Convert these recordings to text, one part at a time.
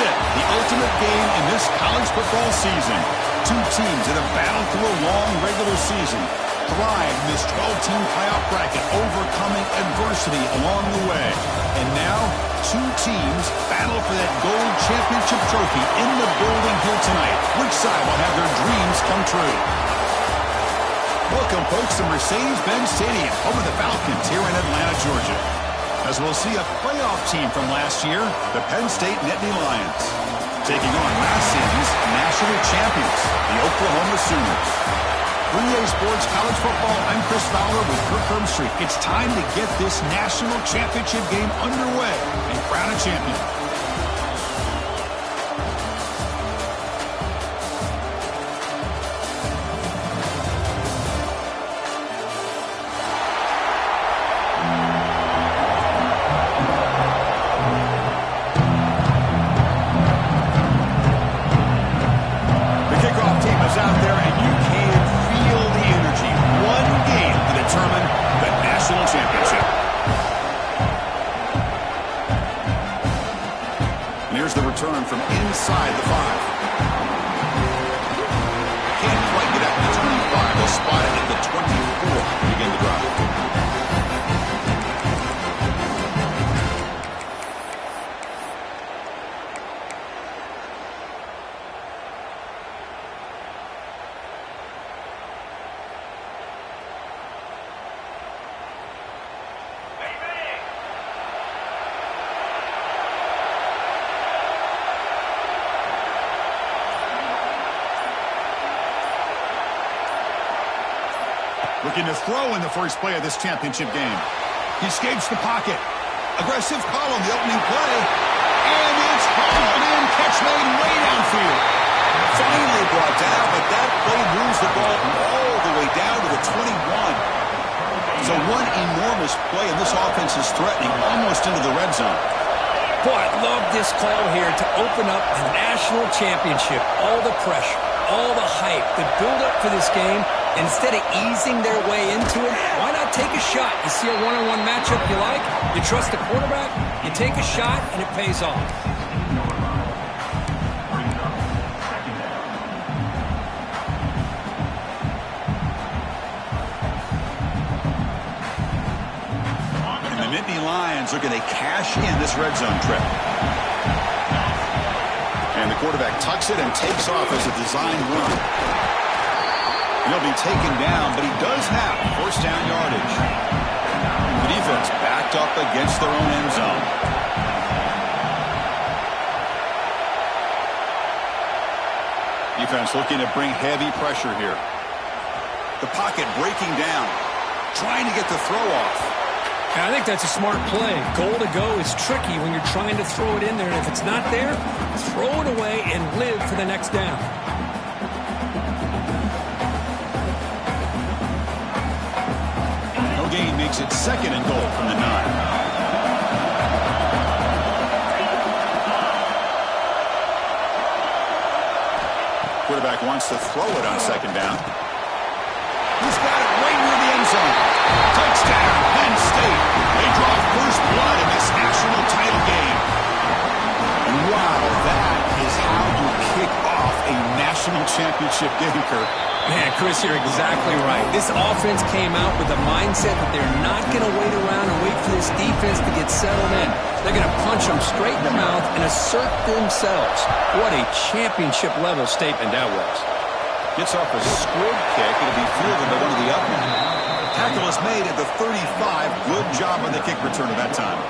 it, the ultimate game in this college football season. Two teams that have battled through a long regular season, thrived in this 12-team playoff bracket, overcoming adversity along the way. And now, two teams battle for that gold championship trophy in the building here tonight. Which side will have their dreams come true? Welcome, folks, to Mercedes-Benz Stadium, home of the Falcons here in Atlanta, Georgia. As we'll see a playoff team from last year, the Penn State Nittany Lions, taking on last season's national champions, the Oklahoma Sooners. 3A Sports College Football, I'm Chris Fowler with Kirk Herbstreit. It's time to get this national championship game underway and crown a champion. The return from inside the 5. Can't quite get up to the 25. They'll spot it at the 24 to begin the drive. Looking to throw in the first play of this championship game. He escapes the pocket. Aggressive call on the opening play. And it's hauled in. Catch made way downfield. Finally brought down, but that play moves the ball all the way down to the 21. So one enormous play, and this offense is threatening almost into the red zone. Boy, I love this call here to open up the national championship. All the pressure, all the hype, the build-up for this game. Instead of easing their way into it, why not take a shot? You see a one-on-one matchup you like, you trust the quarterback, you take a shot, and it pays off. And the Nittany Lions are going to cash in this red zone trip. And the quarterback tucks it and takes off as a designed run. He'll be taken down, but he does have first down yardage. The defense backed up against their own end zone. Defense looking to bring heavy pressure here. The pocket breaking down, trying to get the throw off. I think that's a smart play. Goal to go is tricky when you're trying to throw it in there, and if it's not there, throw it away and live for the next down. Gain makes it second and goal from the 9. Quarterback wants to throw it on second down. He's got it right near the end zone. Touchdown, Penn State. They draw first blood in this national title game. And wow, that is how you kick off a national championship game, Kirk. Man, Chris, you're exactly right. This offense came out with the mindset that they're not going to wait around and wait for this defense to get settled in. They're going to punch them straight in the mouth and assert themselves. What a championship-level statement that was. Gets off a squib kick. It'll be fielded by one of the up men. Tackle is made at the 35. Good job on the kick return at that time.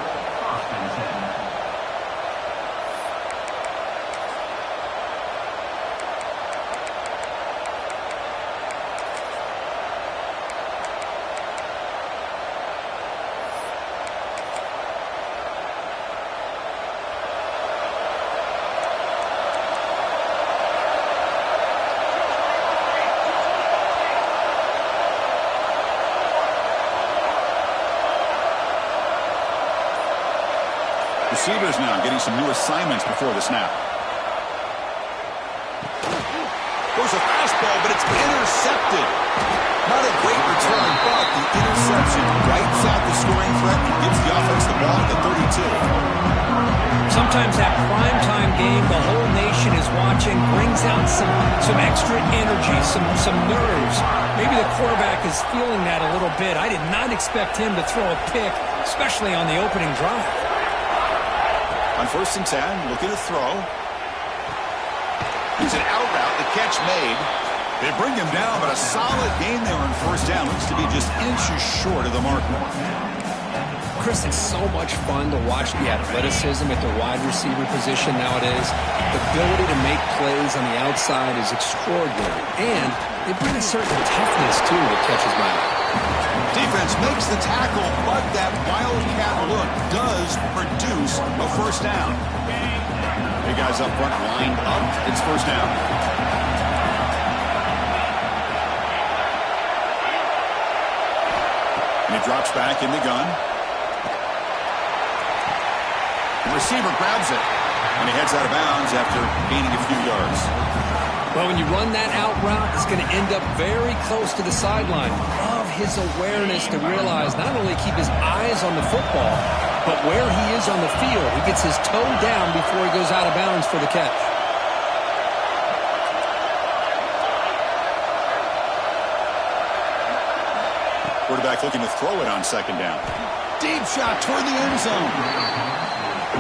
Receivers now getting some new assignments before the snap. Goes a fastball, but it's intercepted. Not a great return, but the interception interception wipes out the scoring threat and gives the offense the ball at the 32. Sometimes that primetime game, the whole nation is watching, brings out some extra energy, some nerves. Maybe the quarterback is feeling that a little bit. I did not expect him to throw a pick, especially on the opening drive. On 1st and 10, looking to throw. It's an out route, the catch made. They bring him down, but a solid gain there on 1st down. Looks to be just inches short of the mark. Chris, it's so much fun to watch the athleticism at the wide receiver position nowadays. The ability to make plays on the outside is extraordinary. And they bring a certain toughness, too, that catches my eye. Defense makes the tackle, but that wildcat look does produce a 1st down. Big guys up front lined up. It's 1st down. And he drops back in the gun. The receiver grabs it, and he heads out of bounds after gaining a few yards. Well, when you run that out route, it's going to end up very close to the sideline. Love his awareness to realize not only keep his eyes on the football, but where he is on the field. He gets his toe down before he goes out of bounds for the catch. Quarterback looking to throw it on 2nd down. Deep shot toward the end zone.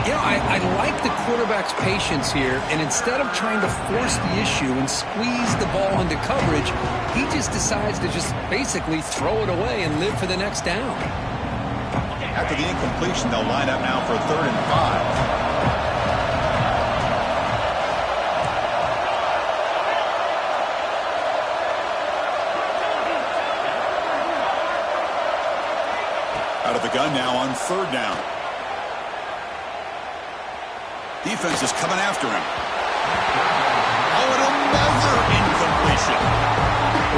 You know, I like the quarterback's patience here, and instead of trying to force the issue and squeeze the ball into coverage, he just decides to just basically throw it away and live for the next down. After the incompletion, they'll line up now for 3rd and 5. Out of the gun now on 3rd down. Defense is coming after him. Oh, and another incompletion.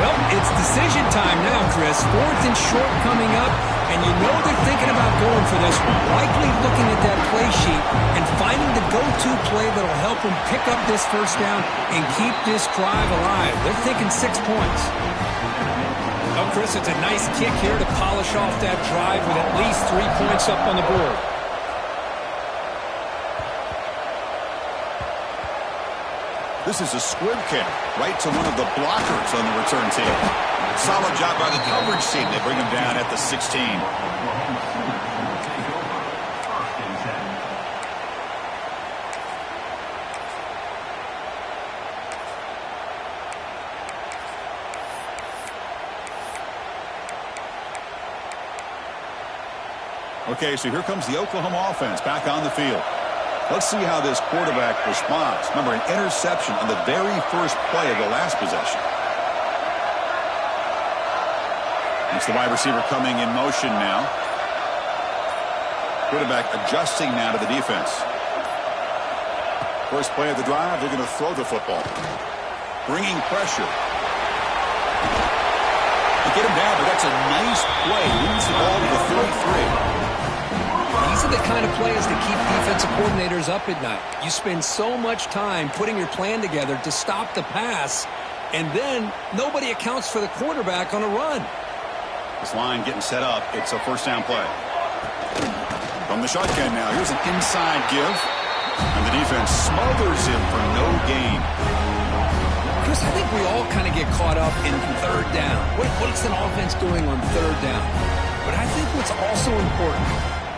Well, it's decision time now, Chris. 4th and short coming up, and you know they're thinking about going for this one. Likely looking at that play sheet and finding the go-to play that'll help them pick up this 1st down and keep this drive alive. They're thinking 6 points. Oh, Chris, it's a nice kick here to polish off that drive with at least 3 points up on the board. This is a squib kick right to one of the blockers on the return team. Solid job by the coverage team. They bring him down at the 16. Okay, so here comes the Oklahoma offense back on the field. Let's see how this quarterback responds. Remember, an interception on the very first play of the last possession. It's the wide receiver coming in motion now. Quarterback adjusting now to the defense. First play of the drive, they're going to throw the football. Bringing pressure. They get him down, but that's a nice play. Leads the ball to the 33. These are the kind of plays that keep defensive coordinators up at night. You spend so much time putting your plan together to stop the pass, and then nobody accounts for the quarterback on a run. This line getting set up. It's a 1st down play. From the shotgun now, here's an inside give, and the defense smothers him for no gain. Chris, I think we all kind of get caught up in 3rd down. What's an offense doing on 3rd down? But I think what's also important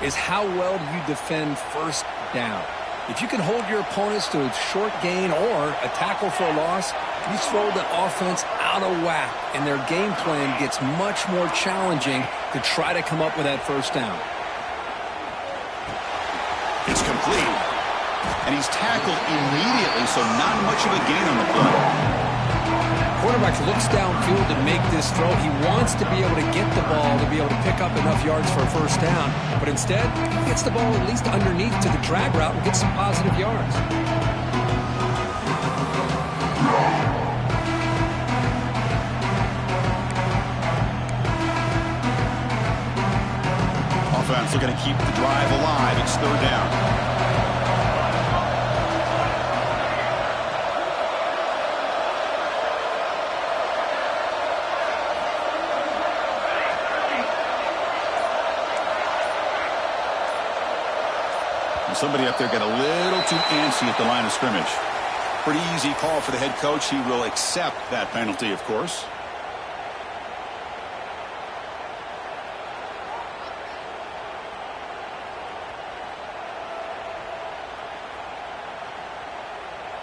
is how well do you defend 1st down. If you can hold your opponents to a short gain or a tackle for a loss, you throw the offense out of whack, and their game plan gets much more challenging to try to come up with that 1st down. It's complete. And he's tackled immediately, so not much of a gain on the play. Quarterback looks downfield to make this throw. He wants to be able to get the ball to be able to pick up enough yards for a 1st down. But instead, he gets the ball at least underneath to the drag route and gets some positive yards. Offense looking to keep the drive alive. It's 3rd down. Somebody up there got a little too antsy at the line of scrimmage. Pretty easy call for the head coach. He will accept that penalty, of course.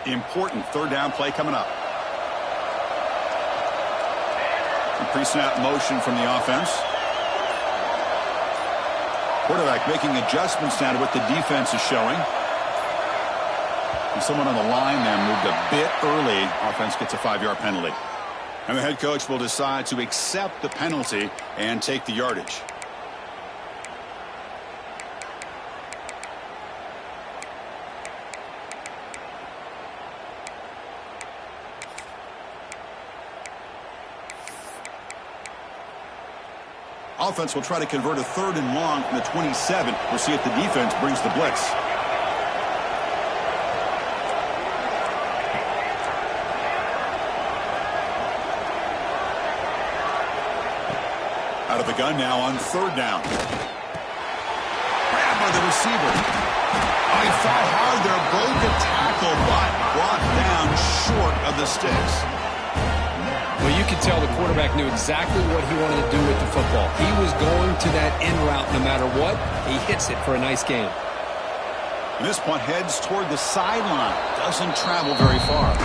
Important third down play coming up. Pre-snap motion from the offense. Quarterback making adjustments now to what the defense is showing. And someone on the line there moved a bit early. Offense gets a 5-yard penalty. And the head coach will decide to accept the penalty and take the yardage. Offense will try to convert a 3rd and long from the 27. We'll see if the defense brings the blitz. Out of the gun now on 3rd down. Grabbed by the receiver. He fought hard there, broke a tackle, but brought down short of the sticks. Well, you could tell the quarterback knew exactly what he wanted to do with the football. He was going to that end route no matter what. He hits it for a nice gain. And this punt heads toward the sideline. Doesn't travel very far.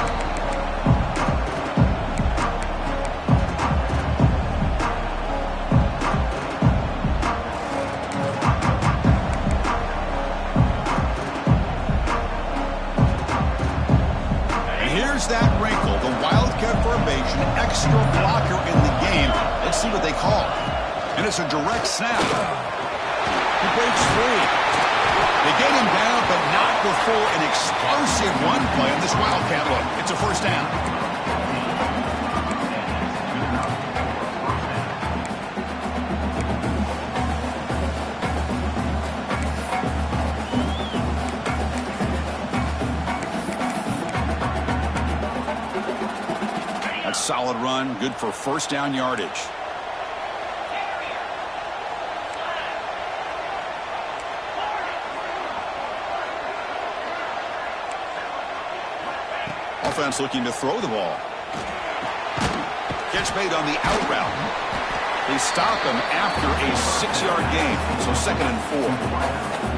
And here's that wrinkle. The Wildcat formation, extra blocker in the game. Let's see what they call. And it's a direct snap. He breaks free. They get him down, but not before an explosive run play on this Wildcat look. It's a 1st down. That's solid run, good for 1st down yardage. Offense looking to throw the ball. Catch made on the out route. They stop him after a 6-yard gain, so 2nd and 4.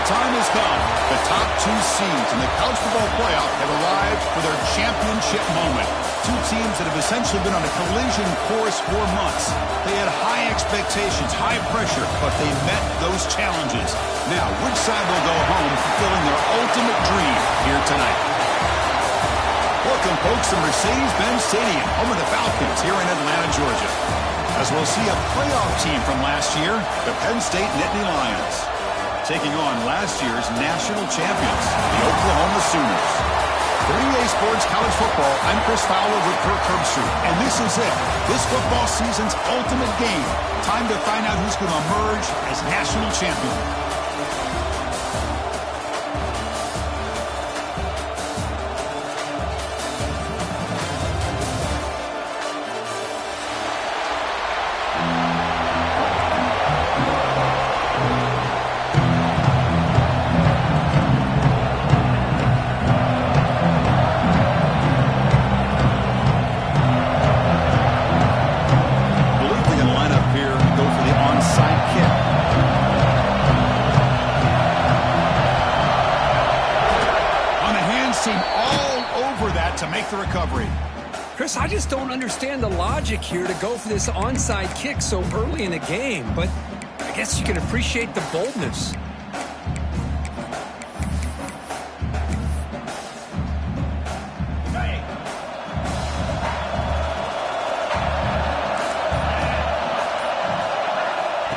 Time has come. The top 2 seeds in the college football playoff have arrived for their championship moment. 2 teams that have essentially been on a collision course for months. They had high expectations, high pressure, but they met those challenges. Now, which side will go home fulfilling their ultimate dream here tonight? Welcome, folks, to Mercedes-Benz Stadium, home of the Falcons here in Atlanta, Georgia. As we'll see a playoff team from last year, the Penn State Nittany Lions, taking on last year's national champions, the Oklahoma Sooners. For EA Sports College Football, I'm Chris Fowler with Kirk Herbstreit, and this is it. This football season's ultimate game. Time to find out who's going to emerge as national champion. To make the recovery. Chris, I just don't understand the logic here to go for this onside kick so early in the game, but I guess you can appreciate the boldness.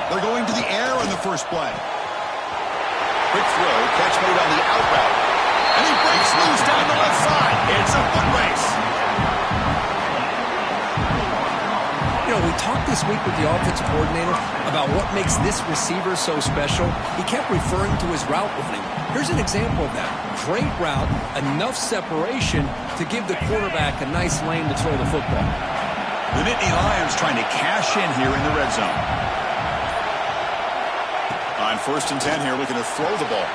They're going to the air on the first play. Quick throw, catch made on the out route. And he breaks loose down the left side. It's a foot race. You know, we talked this week with the offensive coordinator about what makes this receiver so special. He kept referring to his route running. Here's an example of that. Great route, enough separation to give the quarterback a nice lane to throw the football. The Nittany Lions trying to cash in here in the red zone. On 1st and 10 here, looking to throw the ball.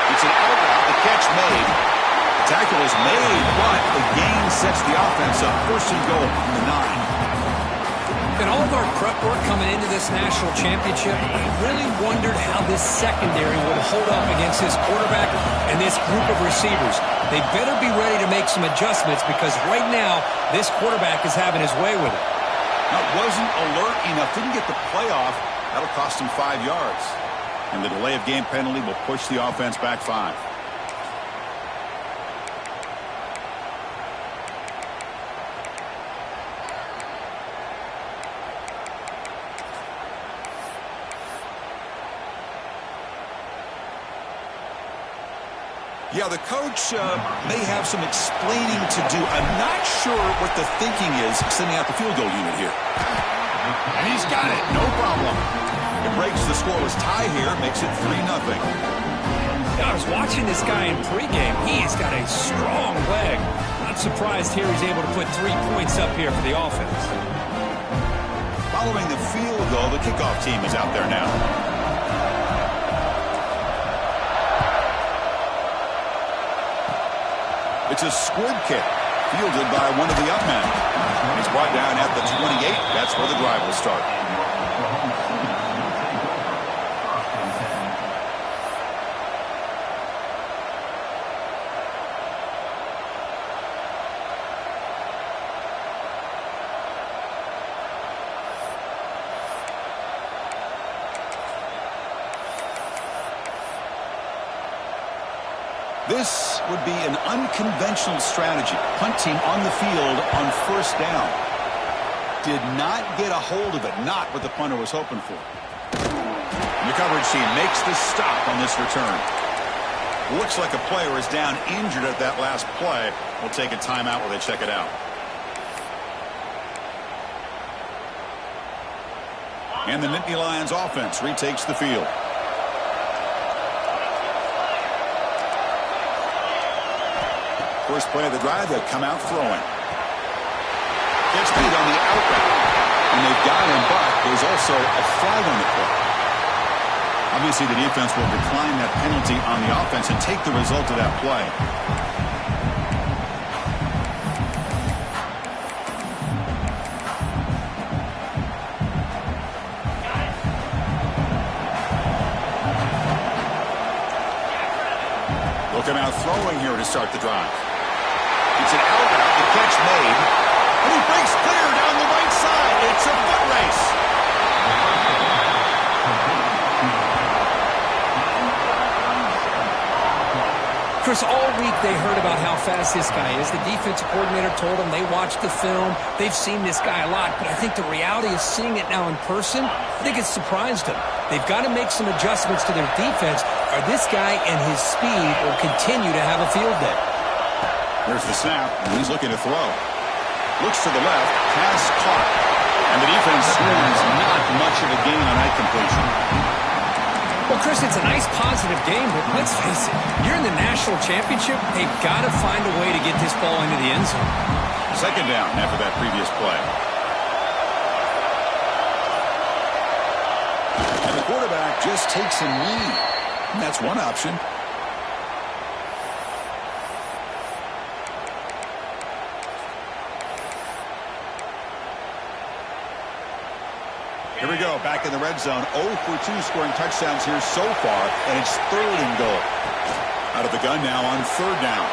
It's an out route, the catch made. The tackle is made, but the gain sets the offense up. 1st and goal from the 9. In all of our prep work coming into this national championship, I really wondered how this secondary would hold up against this quarterback and this group of receivers. They better be ready to make some adjustments because right now, this quarterback is having his way with it. That wasn't alert enough, didn't get the playoff. That'll cost him 5 yards. And the delay of game penalty will push the offense back 5. Yeah, the coach may have some explaining to do. I'm not sure what the thinking is sending out the field goal unit here. And he's got it, no problem. It breaks the scoreless tie here, makes it 3-0. I was watching this guy in pregame. He's got a strong leg. Not surprised here he's able to put 3 points up here for the offense. Following the field goal, the kickoff team is out there now. It's a squib kick, fielded by one of the up men. It's brought down at the 28. That's where the drive will start. This would be an unconventional strategy. Punting on the field on 1st down. Did not get a hold of it. Not what the punter was hoping for. And the coverage team makes the stop on this return. Looks like a player is down injured at that last play. We'll take a timeout while they check it out. And the Nittany Lions offense retakes the field. First play of the drive, they'll come out throwing. Gets beat on the out route. And they've got him, but there's also a flag on the play. Obviously, the defense will decline that penalty on the offense and take the result of that play. They'll come out throwing here to start the drive. It's an out route, the catch made, and he breaks clear down the right side. It's a foot race. Chris, all week they heard about how fast this guy is. The defensive coordinator told them they watched the film. They've seen this guy a lot, but I think the reality of seeing it now in person, I think it's surprised them. They've got to make some adjustments to their defense, or this guy and his speed will continue to have a field day. Here's the snap, and he's looking to throw. Looks to the left, pass caught. And the defense scores not much of a gain on that completion. Well, Chris, it's a nice positive game, but let's face it, you're in the national championship, they've got to find a way to get this ball into the end zone. Second down after that previous play. And the quarterback just takes a knee. And that's one option. Here we go, back in the red zone. 0 for 2 scoring touchdowns here so far, and it's 3rd and goal. Out of the gun now on 3rd down.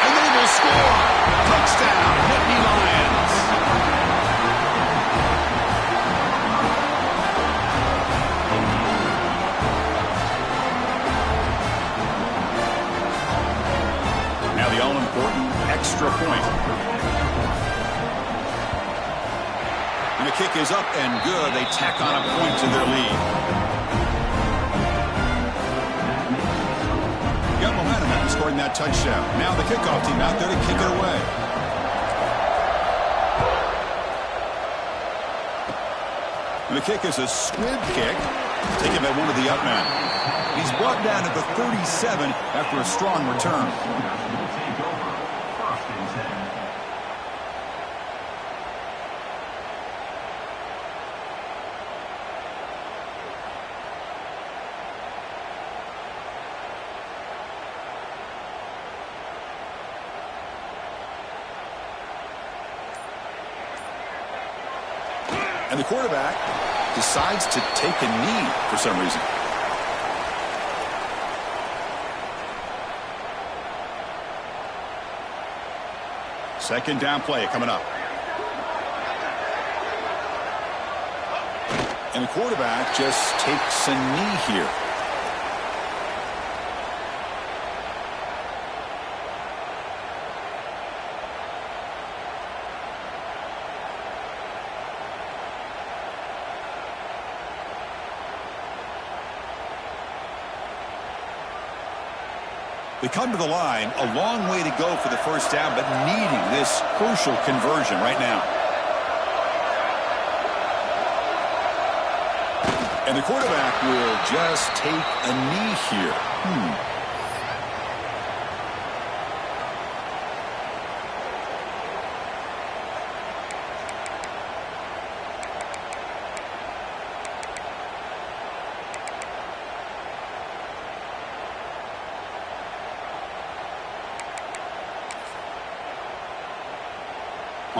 And they will score! Touchdown, Nittany Lions! Now the all-important extra point. And the kick is up and good. They tack on a point to their lead. Got momentum after scoring that touchdown. Now the kickoff team out there to kick it away. And the kick is a squib kick, taken by one of the up men. He's brought down at the 37 after a strong return. And the quarterback decides to take a knee for some reason. Second down play coming up. And the quarterback just takes a knee here. They come to the line, a long way to go for the first down, but needing this crucial conversion right now. And the quarterback will just take a knee here.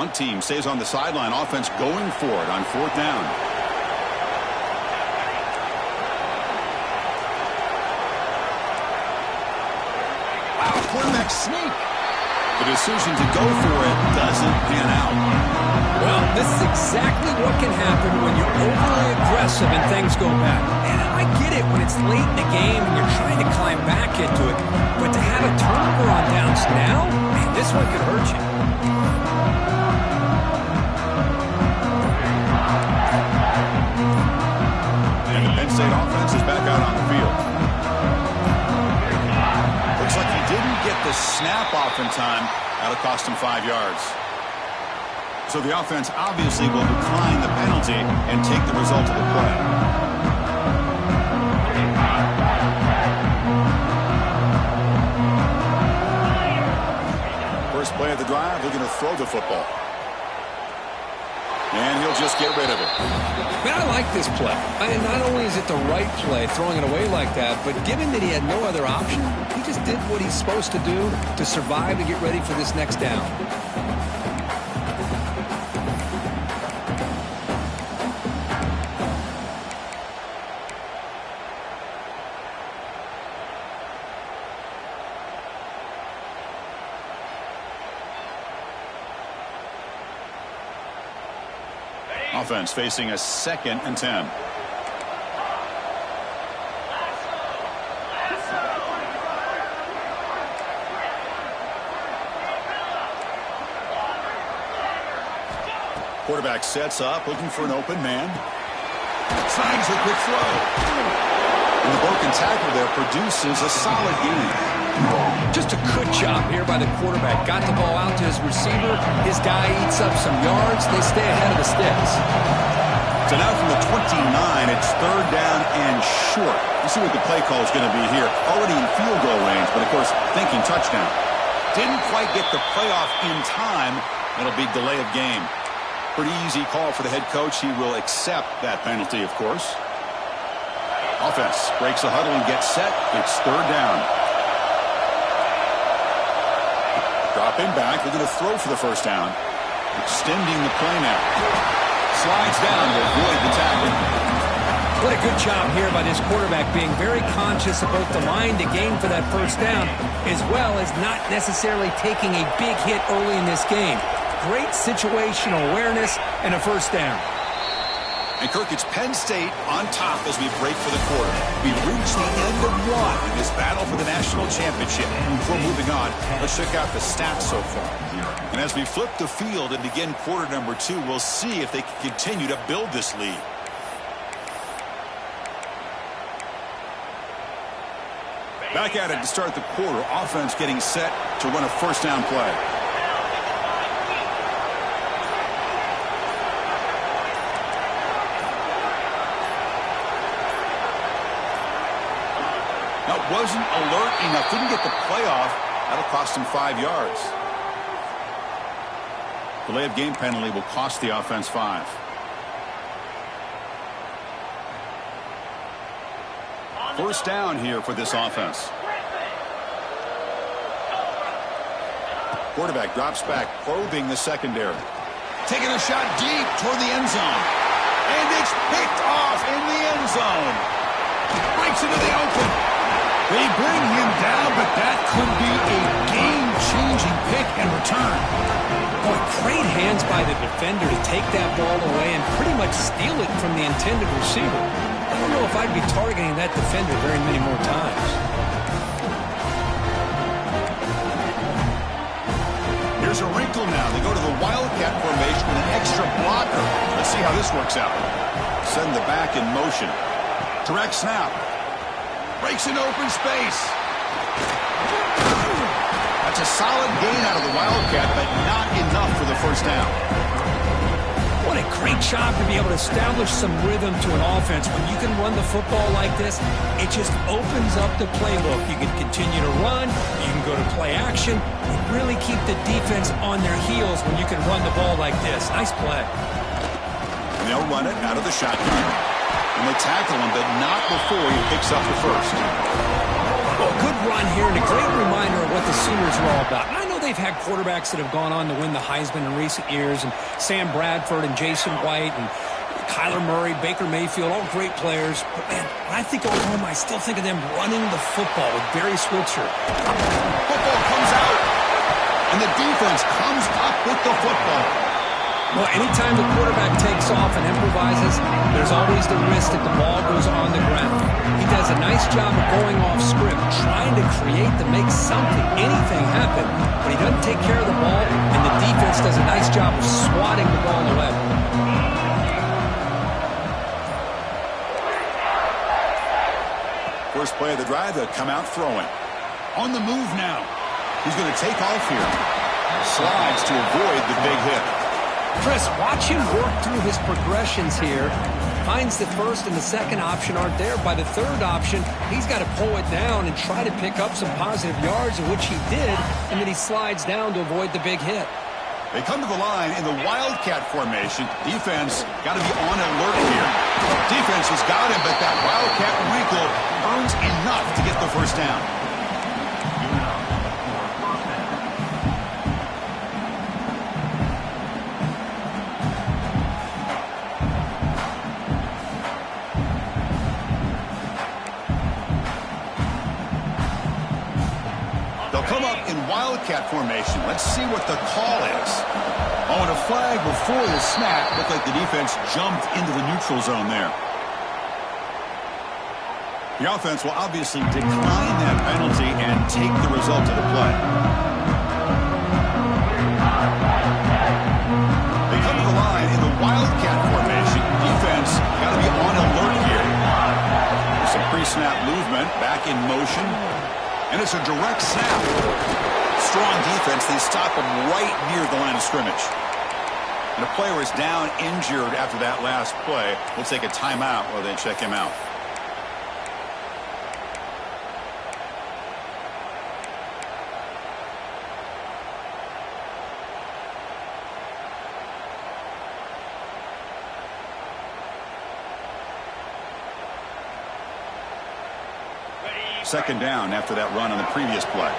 One team stays on the sideline. Offense going for it on 4th down. Wow, quarterback sneak. The decision to go for it doesn't pan out. Well, this is exactly what can happen when you're overly aggressive and things go bad. And I get it when it's late in the game and you're trying to climb back into it. But to have a turnover on downs now, man, this one could hurt you. And the Penn State offense is back out on the field. Looks like he didn't get the snap off in time. That'll cost him 5 yards. So the offense obviously will decline the penalty and take the result of the play. First play of the drive, looking to throw the football. And he'll just get rid of it. Man, I like this play. And not only is it the right play, throwing it away like that, but given that he had no other option, he just did what he's supposed to do to survive and get ready for this next down. Offense facing a 2nd and 10. Quarterback sets up, looking for an open man. Finds a quick throw. And the broken tackle there produces a solid gain. Just a good job here by the quarterback. Got the ball out to his receiver. His guy eats up some yards. They stay ahead of the sticks. So now from the 29, it's third down and short. Let's see what the play call is going to be here. Already in field goal range, but of course, thinking touchdown. Didn't quite get the playoff in time. It'll be delay of game. Pretty easy call for the head coach. He will accept that penalty, of course. Offense breaks the huddle and gets set. It's third down. Dropping back. They're going to throw for the first down. Extending the play now. Slides down to avoid the tackle. What a good job here by this quarterback, being very conscious of both the line to gain for that first down, as well as not necessarily taking a big hit early in this game. Great situational awareness and a first down. And Kirk, it's Penn State on top as we break for the quarter. We reach the end of one in this battle for the national championship. Before moving on, let's check out the stats so far. And as we flip the field and begin quarter number 2, we'll see if they can continue to build this lead. Back at it to start the quarter. Offense getting set to run a first down play. Wasn't alert enough. Didn't get the playoff. That'll cost him 5 yards. Delay of game penalty will cost the offense 5. First down here for this offense. Quarterback drops back, probing the secondary. Taking a shot deep toward the end zone. And it's picked off in the end zone. Breaks into the open. They bring him down, but that could be a game-changing pick and return. Boy, great hands by the defender to take that ball away and pretty much steal it from the intended receiver. I don't know if I'd be targeting that defender very many more times. Here's a wrinkle now. They go to the Wildcat formation with an extra blocker. Let's see how this works out. Send the back in motion. Direct snap. Breaks into open space. That's a solid gain out of the Wildcat, but not enough for the first down. What a great job to be able to establish some rhythm to an offense. When you can run the football like this, it just opens up the playbook. You can continue to run. You can go to play action. You really keep the defense on their heels when you can run the ball like this. Nice play. And they'll run it out of the shotgun. And they tackle him, but not before he picks up the first. Well, good run here, and a great reminder of what the Sooners are all about. And I know they've had quarterbacks that have gone on to win the Heisman in recent years, and Sam Bradford and Jason White and Kyler Murray, Baker Mayfield, all great players. But, man, when I think Oklahoma, I still think of them running the football with Barry Switzer. Football comes out, and the defense comes up with the football. Well, anytime the quarterback takes off and improvises, there's always the risk that the ball goes on the ground. He does a nice job of going off script, trying to create to make something, anything happen, but he doesn't take care of the ball, and the defense does a nice job of swatting the ball away. First play of the drive, they'll come out throwing. On the move now. He's going to take off here. Slides to avoid the big hit. Chris, watch him work through his progressions here. Finds the first and the second option aren't there. By the third option, he's got to pull it down and try to pick up some positive yards, which he did, and then he slides down to avoid the big hit. They come to the line in the Wildcat formation. Defense got to be on alert here. Defense has got him, but that Wildcat wrinkle earns enough to get the first down. Come up in Wildcat formation. Let's see what the call is. Oh, and a flag before the snap. Looked like the defense jumped into the neutral zone there. The offense will obviously decline that penalty and take the result of the play. They come to the line in the Wildcat formation. Defense got to be on alert here. Some pre-snap movement, back in motion. And it's a direct snap. Strong defense. They stop him right near the line of scrimmage. And the player is down injured after that last play. We'll take a timeout while they check him out. Second down after that run on the previous play.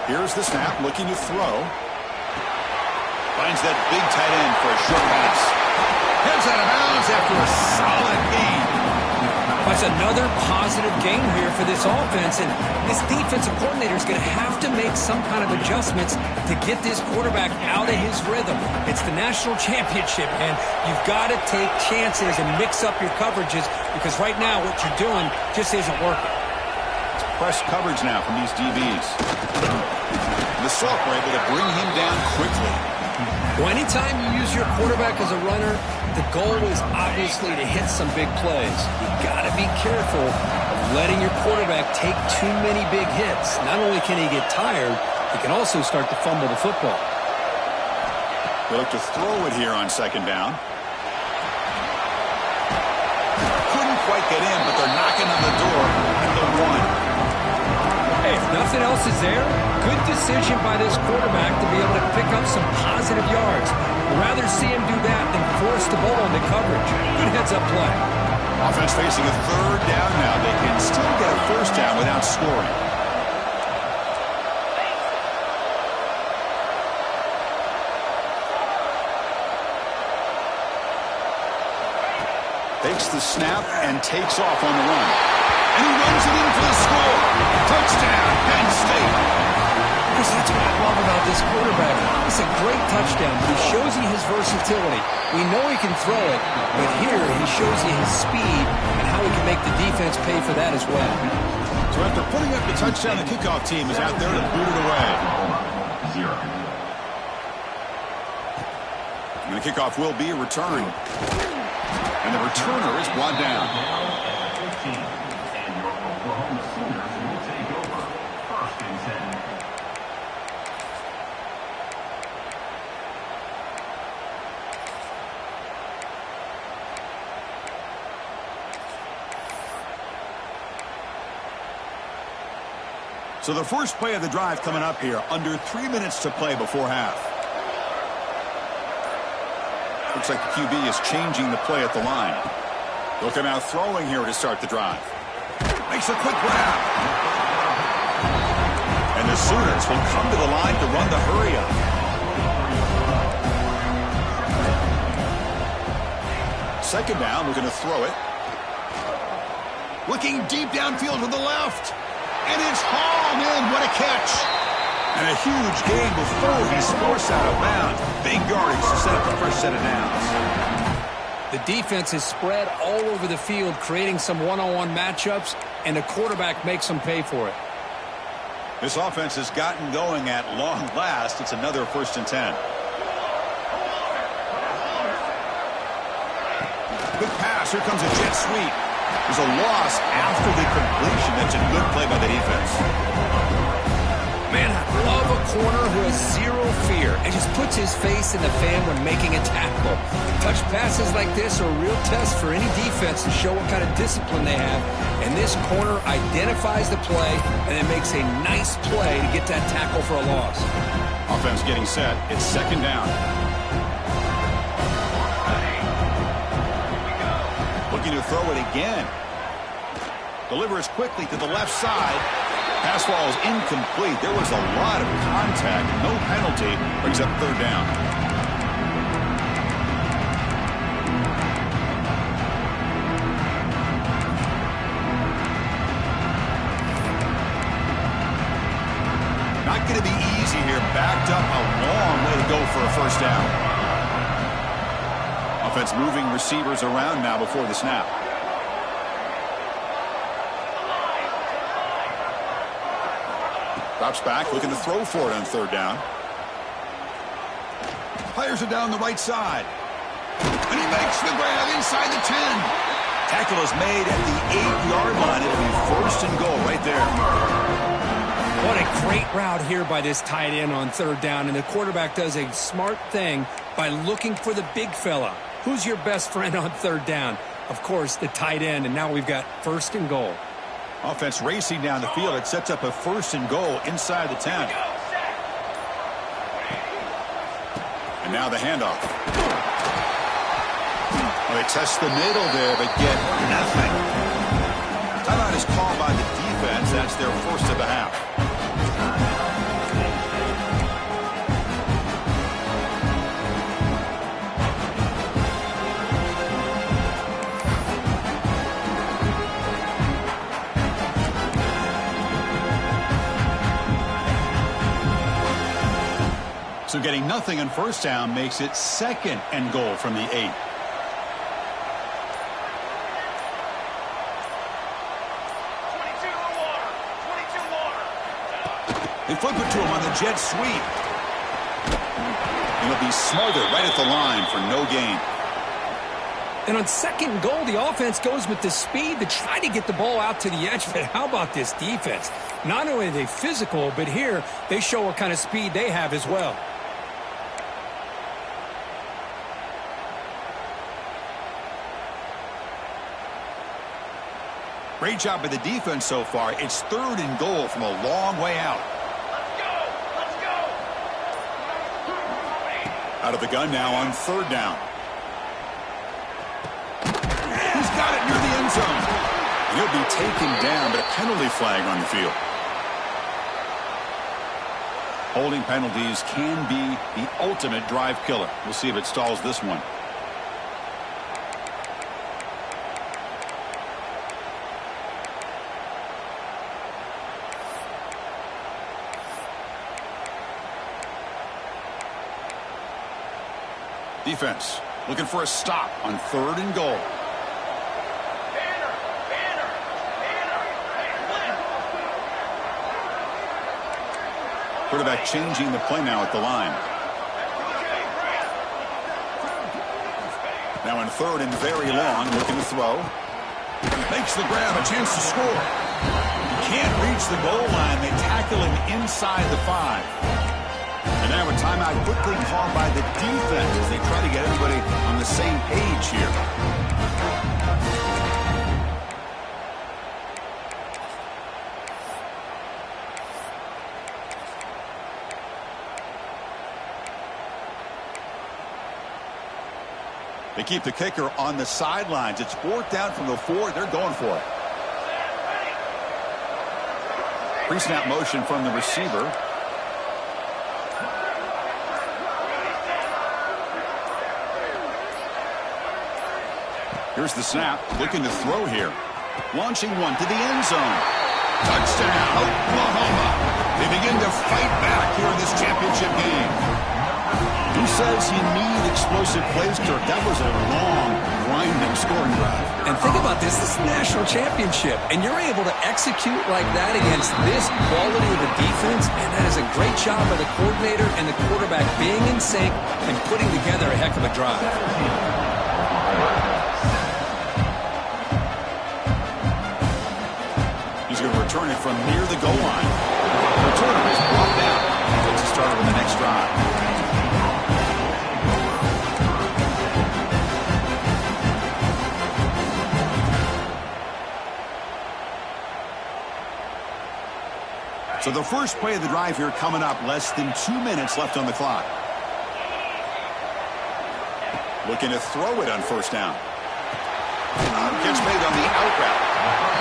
Here's the snap, looking to throw. Finds that big tight end for a short pass. Heads out of bounds after a solid gain. That's another positive game here for this offense, and this defensive coordinator is going to have to make some kind of adjustments to get this quarterback out of his rhythm. It's the national championship, and you've got to take chances and mix up your coverages, because right now what you're doing just isn't working. It's press coverage now from these DBs. The Soft were able to bring him down quickly. Well, anytime you use your quarterback as a runner, the goal is obviously to hit some big plays. You've got to be careful of letting your quarterback take too many big hits. Not only can he get tired, he can also start to fumble the football. They look to throw it here on second down. Couldn't quite get in, but they're knocking on the door at the 1. Hey, if nothing else is there, good decision by this quarterback to be able to pick up some positive yards. I'd rather see him do that than force the ball into coverage. Good heads-up play. Offense facing a third down now. They can still get a first down without scoring. Takes the snap and takes off on the run. And he runs it in for the score. Touchdown, Penn State. Chris, that's what I love about this quarterback. It's a great touchdown, but he shows you his versatility. We know he can throw it, but here he shows you his speed and how he can make the defense pay for that as well. So after putting up the touchdown, the kickoff team is out there to boot it away. And the kickoff will be a return. And the returner is brought down. So the first play of the drive coming up here, under 3 minutes to play before half. Looks like the QB is changing the play at the line. Looking out throwing here to start the drive. Makes a quick grab. And the Sooners will come to the line to run the hurry up. Second down, we're going to throw it. Looking deep downfield to the left. And it's hauled in. What a catch. And a huge gain before he's forced out of bounds. Big yardage to set up the first set of downs. The defense is spread all over the field, creating some one-on-one matchups, and the quarterback makes them pay for it. This offense has gotten going at long last. It's another 1st and 10. Good pass. Here comes a jet sweep. There's a loss after the completion. That's a good play by the defense. Man, I love a corner who has zero fear and just puts his face in the fan when making a tackle. Touch passes like this are a real test for any defense to show what kind of discipline they have. And this corner identifies the play and then makes a nice play to get that tackle for a loss. Offense getting set. It's second down. Looking to throw it again. Delivers quickly to the left side. Pass ball is incomplete. There was a lot of contact. No penalty. Brings up third down. Not going to be easy here. Backed up a long way to go for a first down. Offense moving receivers around now before the snap. Drops back, looking to throw for it on third down. Fires it down the right side. And he makes the grab inside the 10. Tackle is made at the 8-yard line. It'll be first and goal right there. What a great route here by this tight end on third down, and the quarterback does a smart thing by looking for the big fella. Who's your best friend on third down? Of course, the tight end, and now we've got first and goal. Offense racing down the field. It sets up a first and goal inside the 10. And now the handoff. Well, they test the middle there, but get nothing. Timeout is called by the defense. That's their first of the half. So getting nothing on first down makes it second and goal from the 8. They flip it to him on the jet sweep. He'll be smothered right at the line for no gain. And on second goal, the offense goes with the speed to try to get the ball out to the edge. But how about this defense? Not only are they physical, but here they show what kind of speed they have as well. Great job by the defense so far. It's third and goal from a long way out. Let's go! Out of the gun now on third down. He's got it near the end zone. He'll be taken down, but a penalty flag on the field. Holding penalties can be the ultimate drive killer. We'll see if it stalls this one. Defense looking for a stop on third and goal. Quarterback changing the play now at the line. Now in third and very long, looking to throw. Makes the grab, a chance to score. He can't reach the goal line. They tackle him inside the 5. And now a timeout quickly called by the defense as they try to get everybody on the same page here. They keep the kicker on the sidelines. It's fourth down from the 4. They're going for it. Pre-snap motion from the receiver. Here's the snap, looking to throw here. Launching one to the end zone. Touchdown, Oklahoma. They begin to fight back here in this championship game. Who says you need explosive plays, Kirk? That was a long, grinding scoring drive. And think about this. This is a national championship, and you're able to execute like that against this quality of a defense, and that is a great job by the coordinator and the quarterback being in sync and putting together a heck of a drive. He's going to return it from near the goal line. The returner is brought down. Let's start with the next drive. So the first play of the drive here coming up, less than 2 minutes left on the clock. Looking to throw it on first down. Gets made on the out route.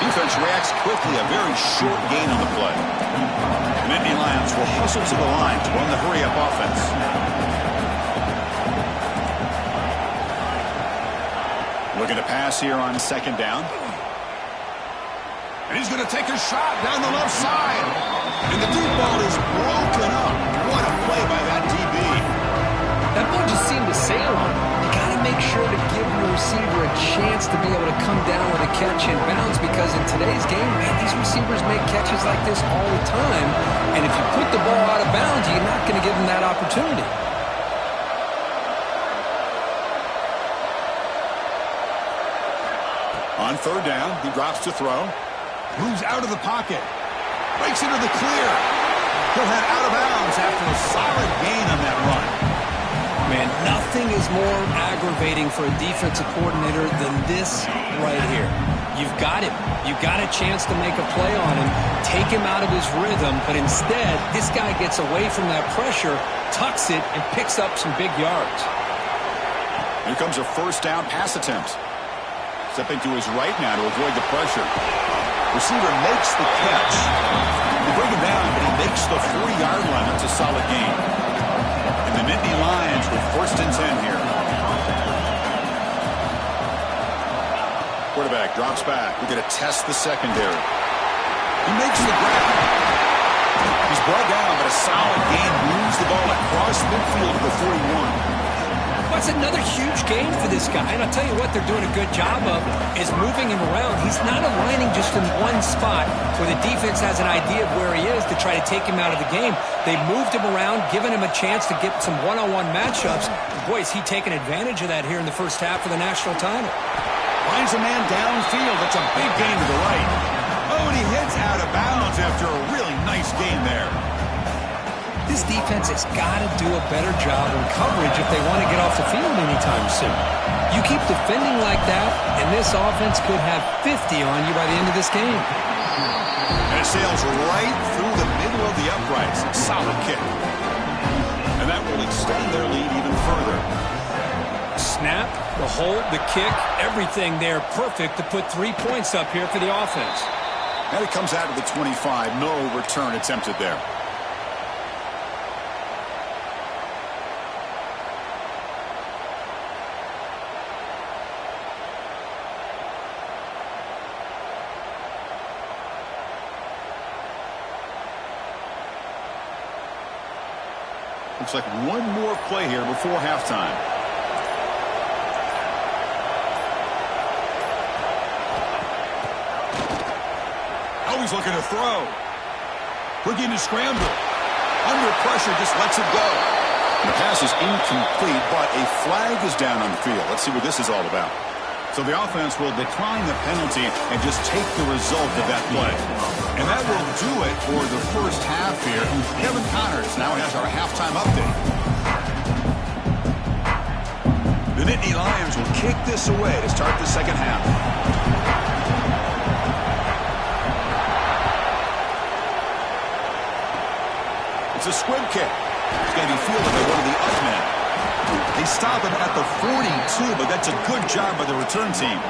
Defense reacts quickly, a very short gain on the play. The Nittany Lions will hustle to the line to run the hurry-up offense. Looking to pass here on second down. And he's going to take a shot down the left side. And the deep ball is broken up. What a play by that DB. That ball just seemed to sail on. You got to make sure to give your receiver a chance to be able to come down with a catch and bounce, because in today's game, man, these receivers make catches like this all the time. And if you put the ball out of bounds, you're not going to give them that opportunity. On third down, he drops to throw. Moves out of the pocket. Breaks into the clear. He'll head out of bounds after a solid gain on that run. Man, nothing is more aggravating for a defensive coordinator than this right here. You've got him. You've got a chance to make a play on him, take him out of his rhythm, but instead, this guy gets away from that pressure, tucks it, and picks up some big yards. Here comes a first down pass attempt. Stepping to his right now to avoid the pressure. Receiver makes the catch. They bring him down, but he makes the 40-yard line. That's a solid gain. And the Nittany Lions with 1st and 10 here. Quarterback drops back. We're going to test the secondary. He makes the grab. He's brought down, but a solid gain moves the ball across midfield to the 41. That's another huge game for this guy. And I'll tell you what they're doing a good job of is moving him around. He's not aligning just in one spot where the defense has an idea of where he is to try to take him out of the game. They moved him around, given him a chance to get some one-on-one matchups. Boy, is he taking advantage of that here in the first half of the national title. Finds a man downfield. That's a big gain to the right. Oh, and he hits out of bounds after a really nice gain there. This defense has got to do a better job in coverage if they want to get off the field anytime soon. You keep defending like that, and this offense could have 50 on you by the end of this game. And it sails right through the middle of the uprights. Solid kick. And that will extend their lead even further. Snap, the hold, the kick, everything there perfect to put 3 points up here for the offense. And it comes out of the 25. No return attempted there. Looks like one more play here before halftime. Oh, he's looking to throw. Looking to scramble. Under pressure, just lets it go. And the pass is incomplete, but a flag is down on the field. Let's see what this is all about. So the offense will decline the penalty and just take the result of that play. And that will do it for the first half here. Kevin Connors now has our halftime update. The Nittany Lions will kick this away to start the second half. It's a squib kick. It's going to be fielded by one of the up men. They stop him at the 42, but that's a good job by the return team.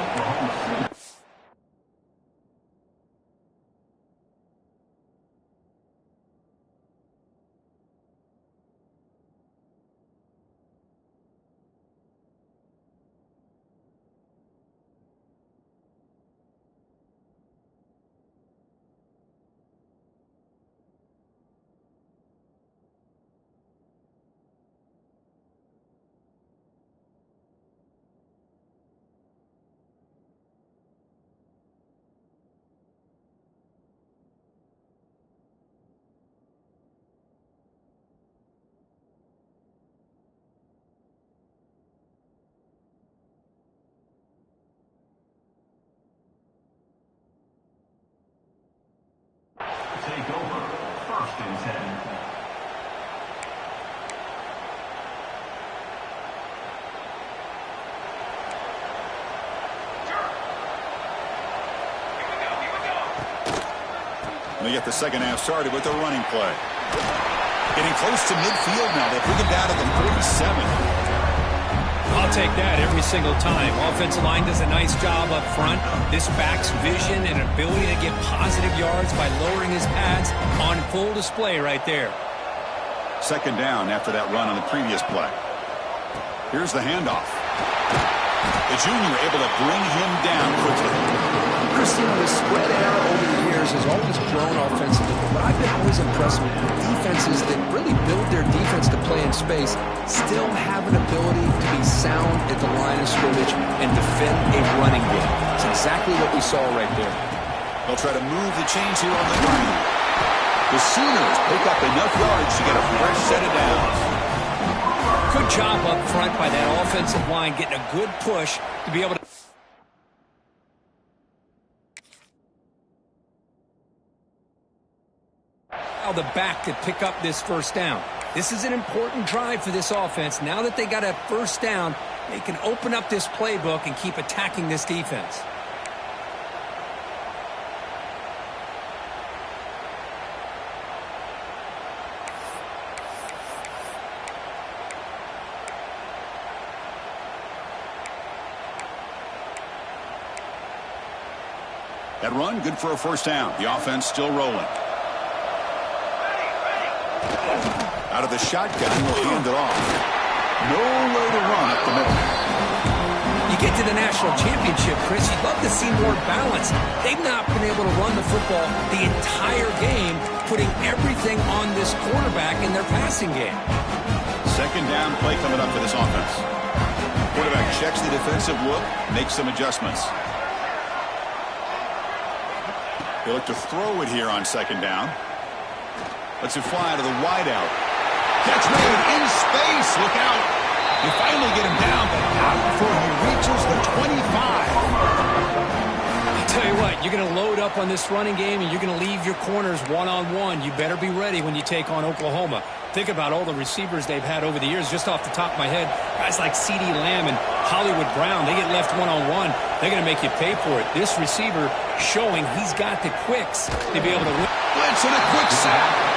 Take over, 1st and 10. They get the second half started with a running play. Getting close to midfield now. They bring it down to the 47. I'll take that every single time. Offensive line does a nice job up front. This back's vision and ability to get positive yards by lowering his pads on full display right there. Second down after that run on the previous play. Here's the handoff. The junior able to bring him down quickly. Christine, the spread era over the years has always grown offensively, but I've been always impressed with defenses that really build their defense to play in space, still have an ability to be sound at the line of scrimmage and defend a running game. It's exactly what we saw right there. They'll try to move the chains here on the ground. The Sooners pick up enough yards to get a fresh set of downs. Good job up front by that offensive line, getting a good push to be able to allow the back to pick up this first down. This is an important drive for this offense. Now that they got a first down, they can open up this playbook and keep attacking this defense. That run, good for a first down. The offense still rolling. Out of the shotgun, will hand it off. No way to run up the middle. You get to the national championship, Chris, you'd love to see more balance. They've not been able to run the football the entire game, putting everything on this quarterback in their passing game. Second down play coming up for this offense. Quarterback checks the defensive look, makes some adjustments. They look to throw it here on second down. Lets it fly to the wideout. Catch made in space. Look out. You finally get him down, but not before he reaches the 25. I'll tell you what, you're going to load up on this running game, and you're going to leave your corners one-on-one. You better be ready when you take on Oklahoma. Think about all the receivers they've had over the years. Just off the top of my head, guys like CeeDee Lamb and Hollywood Brown, they get left one-on-one. They're going to make you pay for it. This receiver showing he's got the quicks to be able to win. Blitz and a quick sack.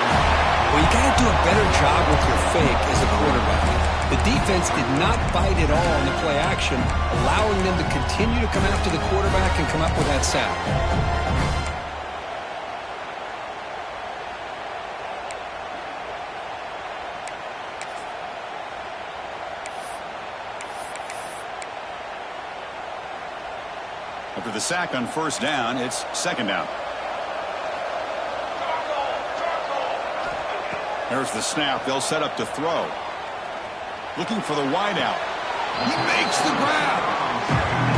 Well, you got to do a better job with your fake as a quarterback. The defense did not bite at all in the play action, allowing them to continue to come after the quarterback and come up with that sack. After the sack on first down, it's second down. There's the snap. They'll set up to throw. Looking for the wideout. He makes the grab.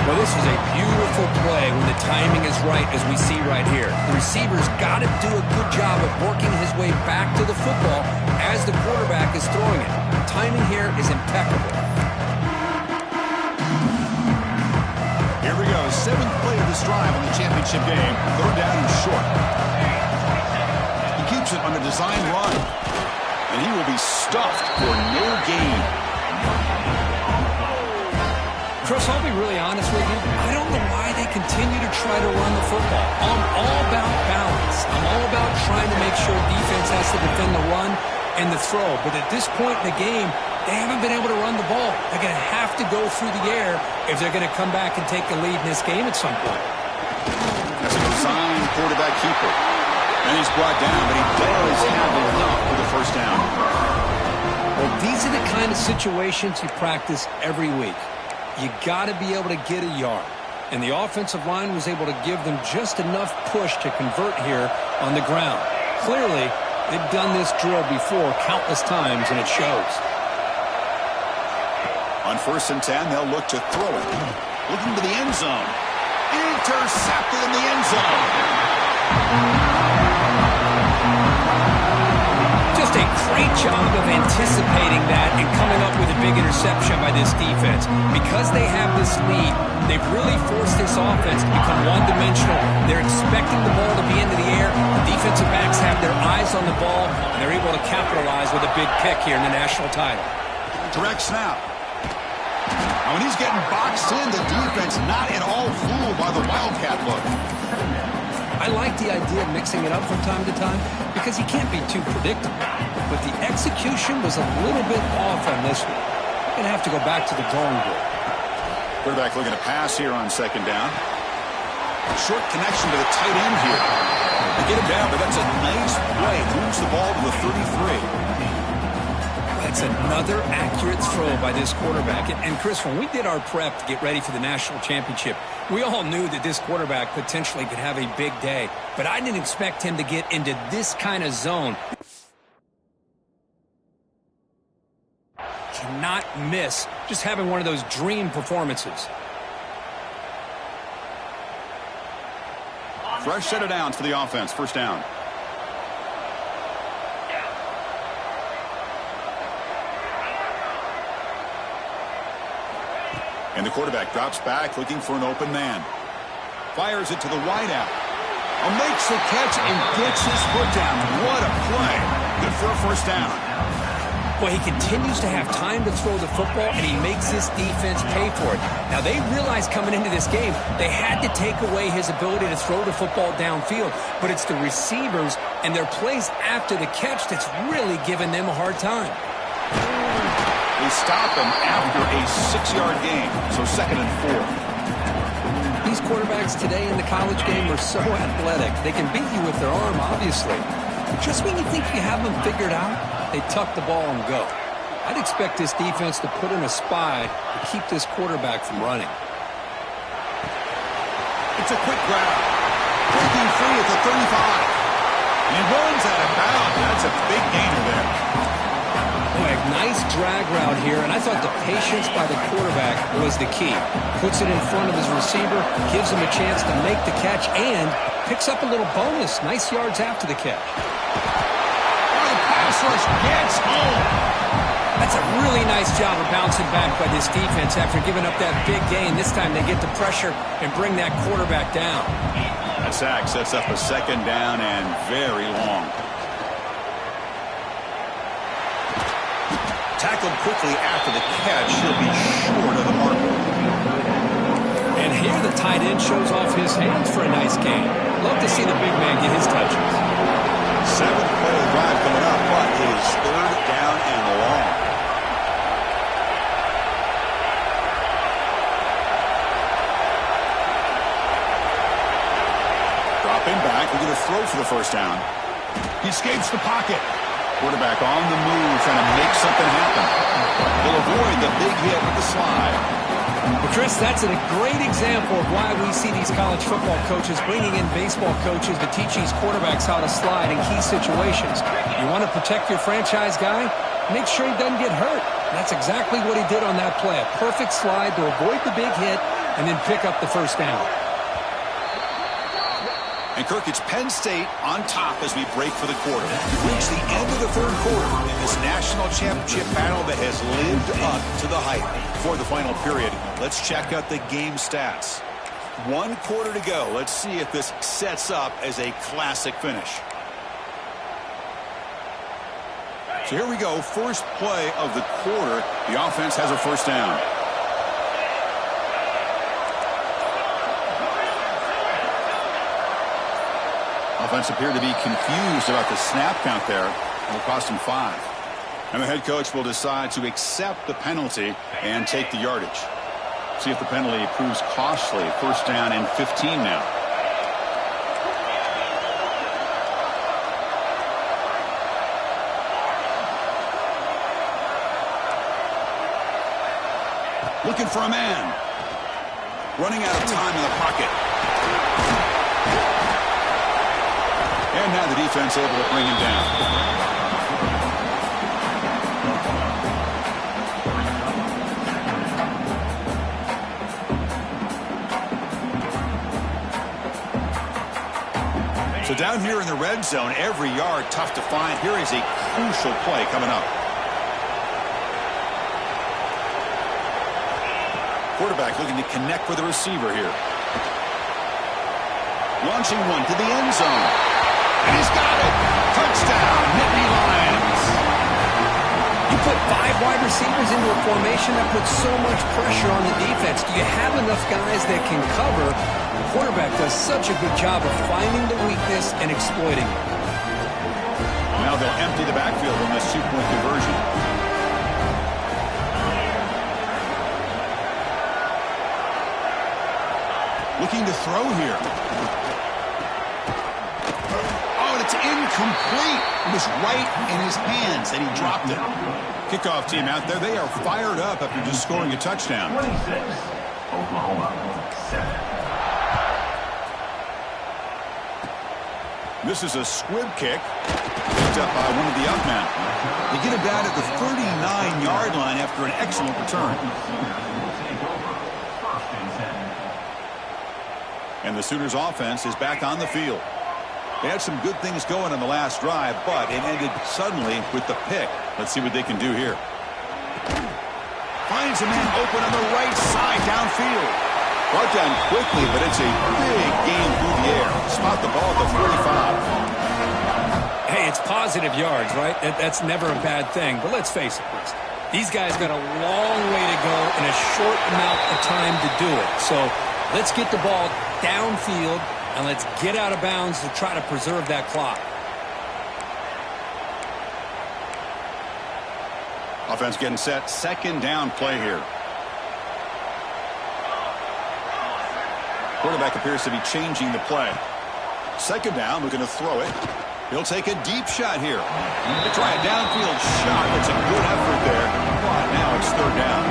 Well, this is a beautiful play when the timing is right, as we see right here. The receiver's got to do a good job of working his way back to the football as the quarterback is throwing it. Timing here is impeccable. Here we go. Seventh play of this drive on the championship game. Third down and short. He keeps it on a design run. And he will be stuffed for no gain. Chris, I'll be really honest with you. I don't know why they continue to try to run the football. I'm all about balance. I'm all about trying to make sure defense has to defend the run and the throw. But at this point in the game, they haven't been able to run the ball. They're going to have to go through the air if they're going to come back and take the lead in this game at some point. That's a design quarterback keeper. And he's brought down, but he does have enough for the first down. Well, these are the kind of situations you practice every week. You got to be able to get a yard. And the offensive line was able to give them just enough push to convert here on the ground. Clearly, they've done this drill before countless times, and it shows. On first and 10, they'll look to throw it. Looking to the end zone. Intercepted in the end zone. Just a great job of anticipating that and coming up with a big interception by this defense. Because they have this lead, they've really forced this offense to become one-dimensional. They're expecting the ball to be into the air. The defensive backs have their eyes on the ball, and they're able to capitalize with a big pick here in the national title. Direct snap. Now, when he's getting boxed in, the defense not at all fooled by the Wildcat look. I like the idea of mixing it up from time to time because he can't be too predictable. But the execution was a little bit off on this one. Going to have to go back to the drawing board. Quarterback looking to pass here on second down. Short connection to the tight end here. They get him down, but that's a nice play. Moves the ball to the 33. That's another accurate throw by this quarterback. And Chris, when we did our prep to get ready for the national championship, we all knew that this quarterback potentially could have a big day. But I didn't expect him to get into this kind of zone. Cannot miss just having one of those dream performances. Fresh set of downs for the offense. First down. And the quarterback drops back looking for an open man. Fires it to the wideout. Makes the catch and gets his foot down. What a play. Good for a first down. Well, he continues to have time to throw the football, and he makes this defense pay for it. Now, they realized coming into this game they had to take away his ability to throw the football downfield, but it's the receivers and their plays after the catch that's really giving them a hard time. They stop him after a 6-yard gain, so 2nd and 4. These quarterbacks today in the college game are so athletic. They can beat you with their arm, obviously. But just when you think you have them figured out, they tuck the ball and go. I'd expect this defense to put in a spy to keep this quarterback from running. It's a quick grab. Breaking free at the 35. And he runs out of bounds. That's a big gainer there. Boy, a nice drag route here, and I thought the patience by the quarterback was the key. Puts it in front of his receiver, gives him a chance to make the catch, and picks up a little bonus. Nice yards after the catch. Oh, the pass rush gets home. That's a really nice job of bouncing back by this defense after giving up that big gain. This time they get the pressure and bring that quarterback down. That sack sets up a 2nd down and very long. Tackled quickly after the catch. He'll be short of the marker. And here the tight end shows off his hands for a nice gain. Love to see the big man get his touches. 7th play of the drive coming up, but it is 3rd down and long. Dropping back, we're going to throw for the first down. He escapes the pocket. Quarterback on the move, trying to make something happen. He'll avoid the big hit with the slide. Well, Chris, that's a great example of why we see these college football coaches bringing in baseball coaches to teach these quarterbacks how to slide in key situations. You want to protect your franchise guy? Make sure he doesn't get hurt. That's exactly what he did on that play. A perfect slide to avoid the big hit and then pick up the first down. And, Kirk, it's Penn State on top as we break for the quarter. We've reached the end of the 3rd quarter in this national championship battle that has lived up to the hype. For the final period, let's check out the game stats. 1 quarter to go. Let's see if this sets up as a classic finish. So here we go. First play of the quarter. The offense has a first down. Offense appeared to be confused about the snap count there. It'll cost him 5. And the head coach will decide to accept the penalty and take the yardage. See if the penalty proves costly. First down and 15 now. Looking for a man. Running out of time in the pocket. And now the defense able to bring him down. So down here in the red zone, every yard tough to find. Here is a crucial play coming up. Quarterback looking to connect with the receiver here. Launching one to the end zone. And he's got it. Touchdown, Nittany Lions. You put 5 wide receivers into a formation that puts so much pressure on the defense. Do you have enough guys that can cover? The quarterback does such a good job of finding the weakness and exploiting it. Now they'll empty the backfield on this 2-point conversion. Looking to throw here. It's incomplete. It was right in his hands, and he dropped it. Kickoff team out there, they are fired up after just scoring a touchdown. 26, Oklahoma, 7. This is a squib kick picked up by one of the young men. They get it down at the 39-yard line after an excellent return. And the Sooners offense is back on the field. They had some good things going on the last drive, but it ended suddenly with the pick. Let's see what they can do here. Finds a man open on the right side downfield. Brought down quickly, but it's a big gain through the air. Spot the ball at the 45. Hey, it's positive yards, right? That's never a bad thing. But let's face it, Chris. These guys got a long way to go in a short amount of time to do it. So let's get the ball downfield, and let's get out of bounds to try to preserve that clock. Offense getting set. Second down play here. Quarterback appears to be changing the play. Second down, looking to throw it. He'll take a deep shot here. They try a downfield shot. It's a good effort there. But now it's third down.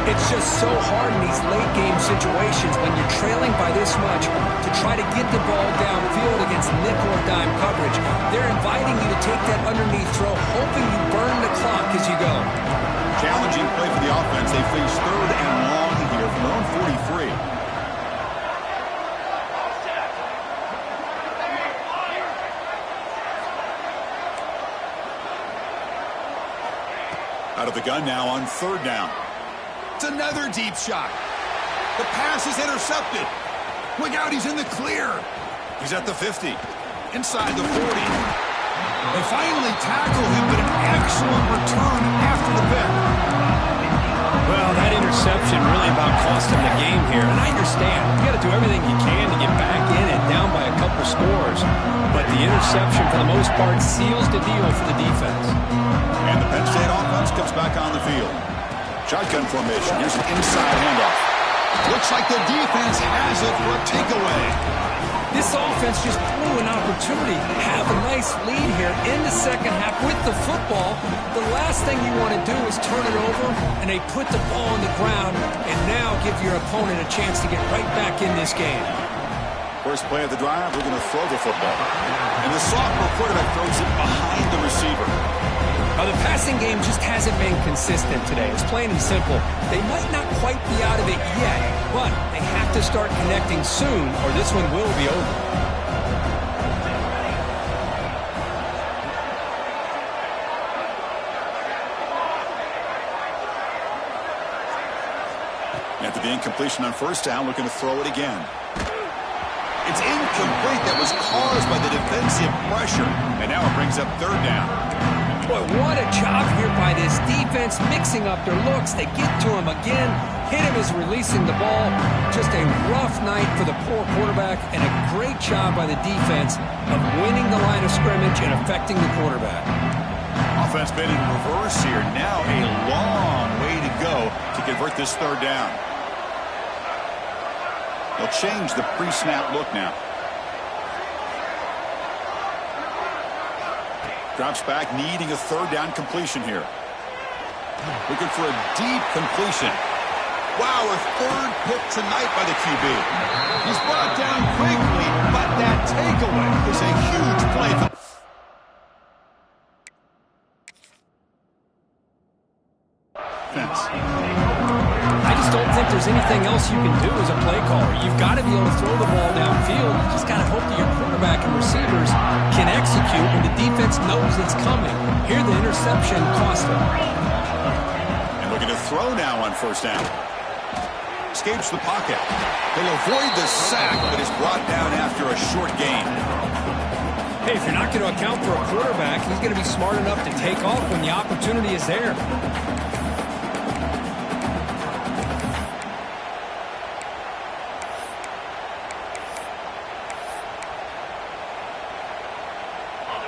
It's just so hard in these late-game situations when you're trailing by this much to try to get the ball downfield against nickel or dime coverage. They're inviting you to take that underneath throw, hoping you burn the clock as you go. Challenging play for the offense. They face third and long here from their own 43. Out of the gun now on third down. It's another deep shot. The pass is intercepted. Look out, he's in the clear. He's at the 50. Inside the 40. They finally tackle him, but an excellent return after the pick. Well, that interception really about cost him the game here. And I understand. You got to do everything you can to get back in it, down by a couple scores. But the interception, for the most part, seals the deal for the defense. And the Penn State offense comes back on the field. Shotgun formation. Here's an inside handoff. Looks like the defense has it for a takeaway. This offense just blew an opportunity to have a nice lead here in the second half with the football. The last thing you want to do is turn it over, and they put the ball on the ground and now give your opponent a chance to get right back in this game. First play of the drive, we're going to throw the football. And the sophomore quarterback throws it behind the receiver. The passing game just hasn't been consistent today. It's plain and simple. They might not quite be out of it yet, but they have to start connecting soon or this one will be over. After the incompletion on first down, looking to throw it again. It's incomplete. That was caused by the defensive pressure. And now it brings up third down. Boy, what a job here by this defense, mixing up their looks. They get to him again. Hit him as releasing the ball. Just a rough night for the poor quarterback, and a great job by the defense of winning the line of scrimmage and affecting the quarterback. Offense been in reverse here. Now a long way to go to convert this third down. They'll change the pre-snap look now. Drops back, needing a third down completion here. Looking for a deep completion. Wow, a third pick tonight by the QB. He's brought down quickly, but that takeaway is a huge play for defense. I just don't think there's anything else you can do as a play caller. You've got to be able to throw the ball downfield. You just got to hope that your quarterback and receivers can execute when the defense knows it's coming. Here, the interception cost them. And looking to throw now on first down. Escapes the pocket. He'll avoid the sack, but is brought down after a short gain. Hey, if you're not going to account for a quarterback, he's going to be smart enough to take off when the opportunity is there.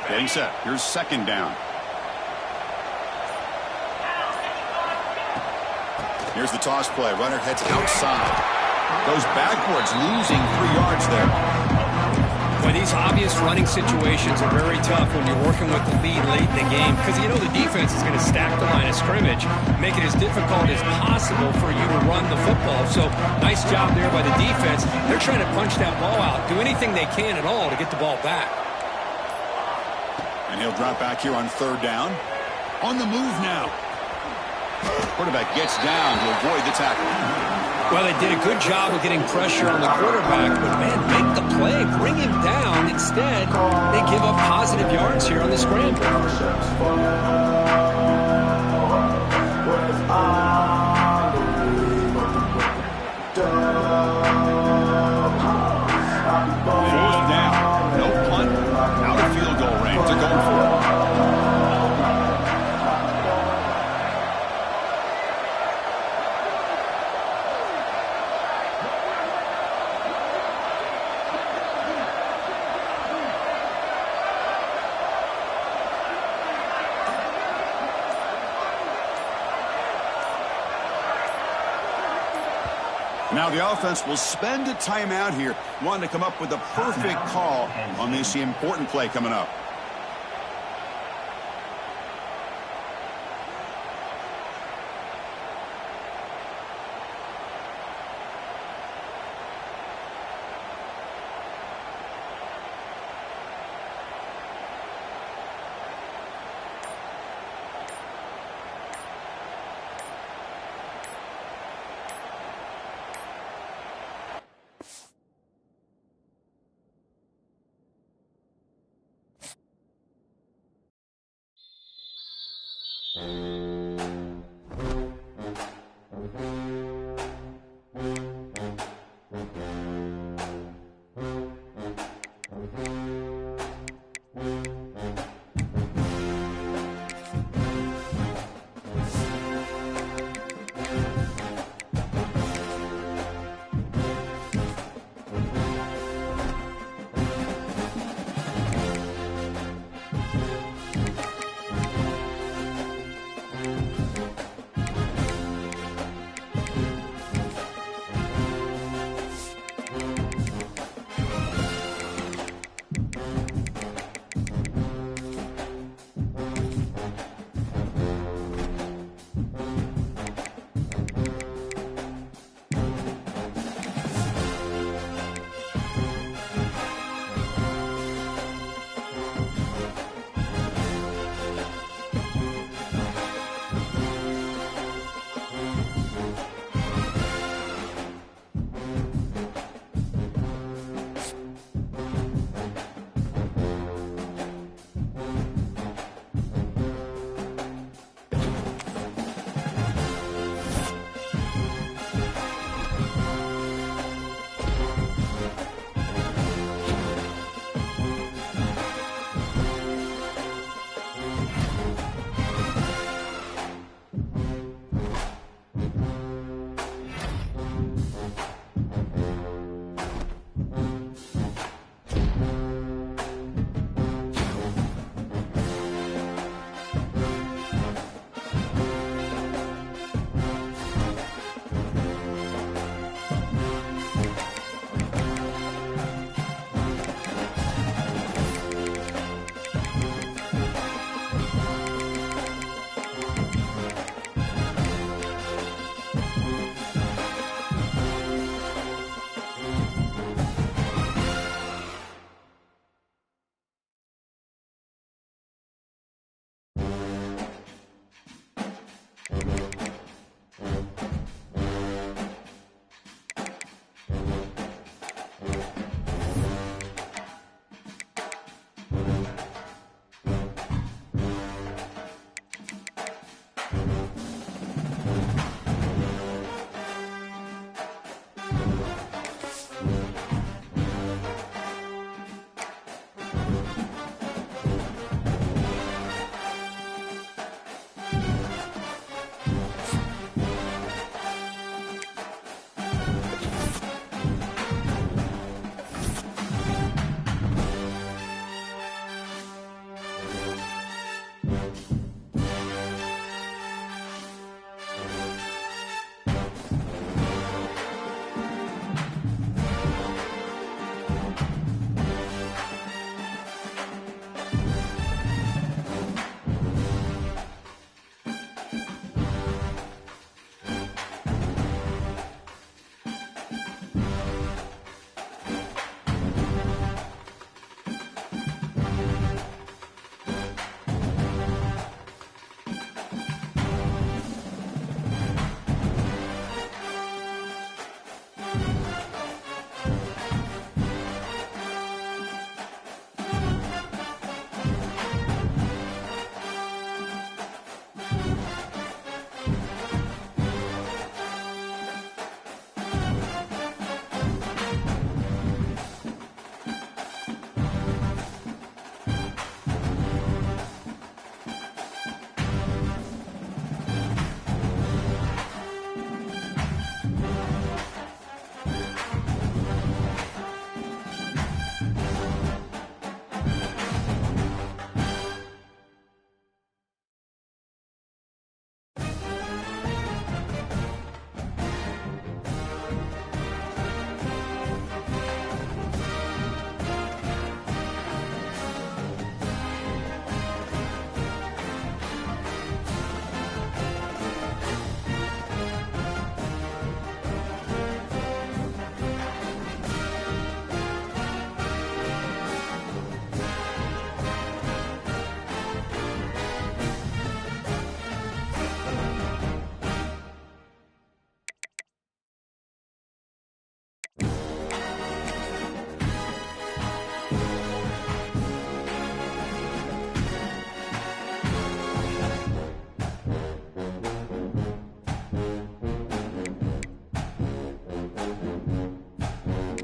Getting set. Here's second down. Here's the toss play. Runner heads outside. Goes backwards, losing 3 yards there. Boy, these obvious running situations are very tough when you're working with the lead late in the game because you know the defense is going to stack the line of scrimmage, make it as difficult as possible for you to run the football. So, nice job there by the defense. They're trying to punch that ball out, do anything they can at all to get the ball back. And he'll drop back here on third down. On the move now. Quarterback gets down to avoid the tackle. Well, they did a good job of getting pressure on the quarterback, but, man, make the play, bring him down. Instead, they give up positive yards here on the scramble. Now the offense will spend a timeout here, wanting to come up with the perfect call on this important play coming up.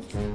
it.